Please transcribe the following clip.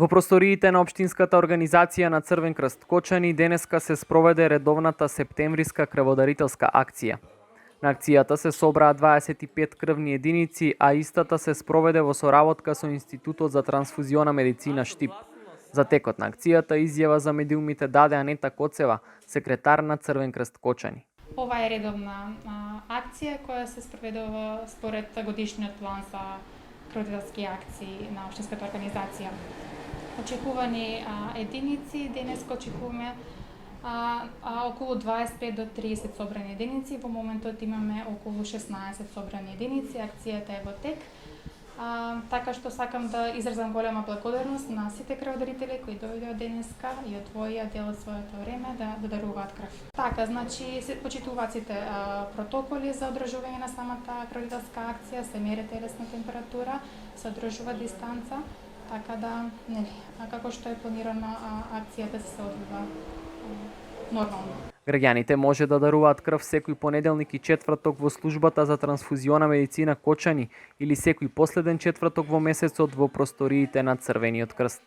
Во просториите на Општинската организација на Црвен крст Кочани денеска се спроведе редовната септемвриска крводарителска акција. На акцијата се собраа 25 крвни единици, а истата се спроведе во соработка со Институтот за трансфузиона медицина Штип. За текот на акцијата изјава за медиумите даде Анета Коцева, секретар на Црвен крст Кочани. Ова е редовна акција која се спроведува според годишниот план за крводарителски акции на Општинската организација. Очекувани единици, денес очекуваме околу 25 до 30 собрани единици. Во моментот имаме околу 16 собрани единици. Акцијата е во тек. Така што сакам да изразам голема благодарност на сите крводарители кои дојдоа денеска и одвоија дел од своето време да даруваат крв. Така, значи се почитуваат сите протоколи за одржување на самата крводарителска акција, се мери телесна температура, се одржува дистанца, така да, како што е планирано, акцијата се одвива нормално. Граѓаните може да даруваат крв секој понеделник и четврток во службата за трансфузиона медицина Кочани или секој последен четврток во месецот во просториите на Црвениот крст.